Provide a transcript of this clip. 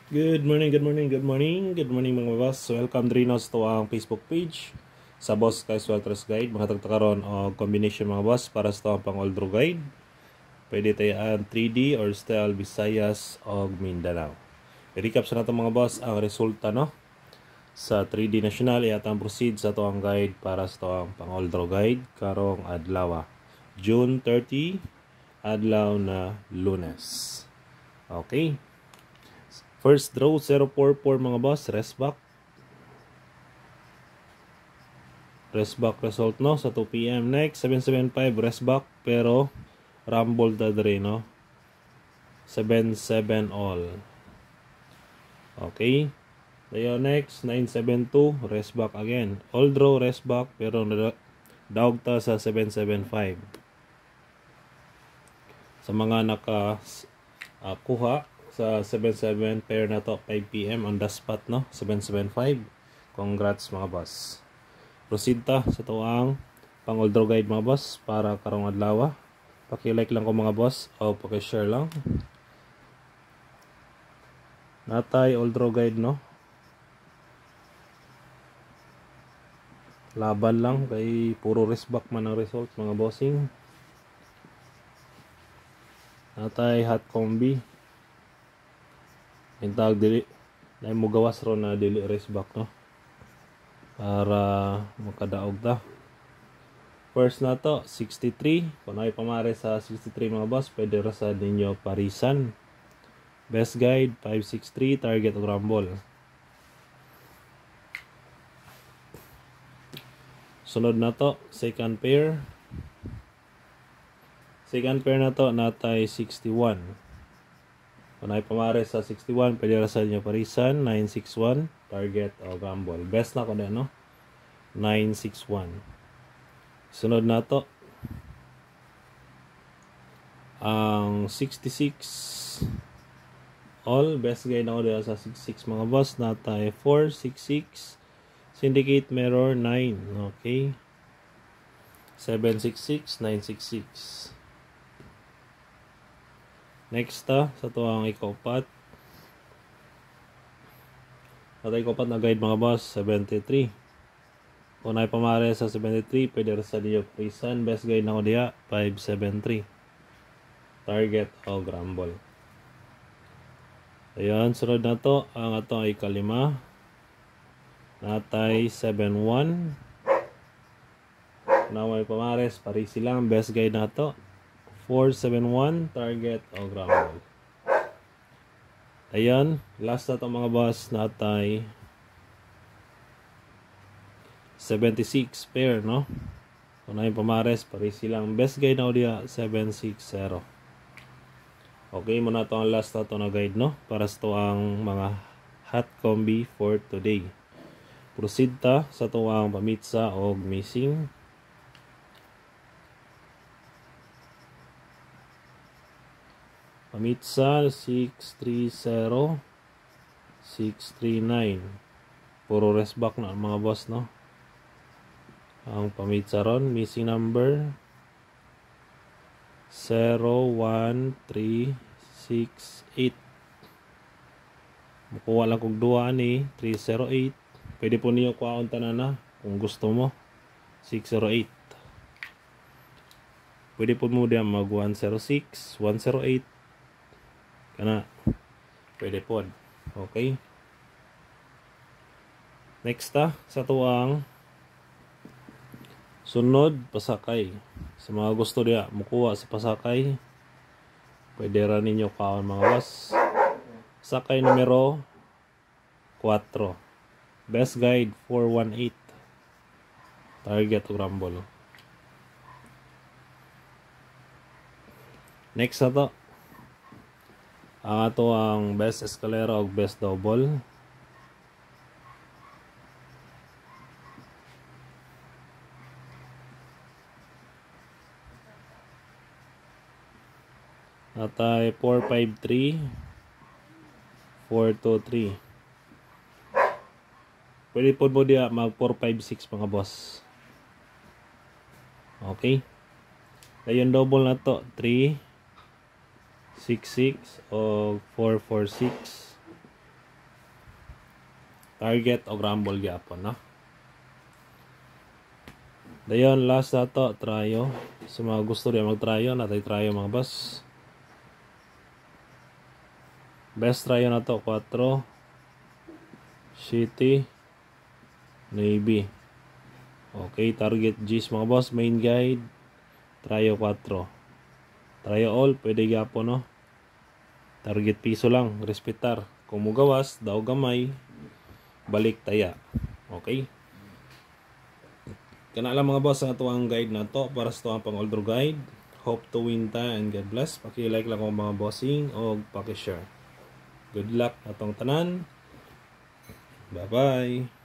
Good morning, good morning, good morning, good morning mga boss. Welcome Drinos to ang Facebook page sa Boss Guys Walters Guide. Mga tagtakaron o combination mga boss para sa ang pang old draw guide. Pwede tayo ang 3D or style Visayas o Mindanao. I-recap sa natin mga boss ang resulta no sa 3D national at ang proceed sa to ang guide para sa ang pang old draw guide karong adlaw June 30 adlaw na Lunes. Okay. First draw 044 mga boss, rest back. Rest back result no sa 2 PM. Next 775 rest back pero rumble ta dre no. 77 all. Okay. Dayo next 972 rest back again. All draw rest back pero dawg ta sa 775. Sa mga naka kuha sa 77 pair na to 5 PM on the spot no 775. Congrats mga boss. Proceed ta sa tuang pang old draw guide mga boss para karong adlaw. Paki-like lang ko mga boss o paki-share lang. Natay old draw guide no. Laban lang kay puro risk back man ang results mga bossing. Natay hot combi. Yung tawag dili na mo gawas ron na dili race back no para makadaog ta. First na to 63 kung ay pamare sa 63 mga boss pwede ra sa ninyo parisan. Best guide 563 target o rumble. Sunod na to second pair na to natay 61. Kung ay pamare sa 61, pwede ra sa inyo parisan, 961, target o gamble. Best na ko na, no? 961. Sunod na to. Ang 66, all, best guide na ko dito sa 66 mga boss. Natay 466, syndicate mirror 9, okay? 766, 966. Next sa tuwang ikopat. Sa ikopat na guide mga boss, 73. Kung ay pamare sa 73, pwede rin sa diyo prisan. Best guide na ko diya, 573. Target o grumble. Ayan, sunod na to. Ang ato ay kalima. Natay 71. Kung ay pamares, parisi lang. Best guide na to. 471 target o grumble. Ayan, last na itong mga boss natay 76 pair no. Kung na yung pamares pares silang best guide na diya 760. Okay muna ito ang last na ito na guide no para sa ito ang mga hot combi for today. Proceed ta sa ito ang pamitsa o missing. Pamitsa 630 639. Puro rest back na mga boss no. Ang pamitsa ron missing number 01368. Makuha lang kog duwa ni 308. Pwede po niyo kuhaon tanan na kung gusto mo 608. Pwede po mo diyan mag 106, 108 kana pwede po. Okay. Next sa tuang sunod pasakay. Sa mga gusto diya mukuha sa pasakay, pwede ra ninyo kaon mga boss. Sakay numero 4. Best guide 418. Target o rumble. Next na to. Ang ato ang best escalera o best double. Natay 453 423. Pwede po mo diya mag 456 mga boss. Okay. Dayon double na to 3 66 o 446. target o rumble gyapon, no? Dayon last na to, tryo. Sa mga gusto rin mag-tryo, natay tryo mga boss. Best tryo na to, 4 City Navy. Okay, target G's mga boss, main guide, tryo 4. Tryo all, pwede gyapon, no? Target piso lang, respetar. Kung mugawas, daw gamay, balik taya. Okay? Kana lang mga boss ang atuang guide na to para sa tuwang pang Oldro guide. Hope to win ta and God bless. Paki-like lang ko mga bossing o paki-share. Good luck atong tanan. Bye-bye.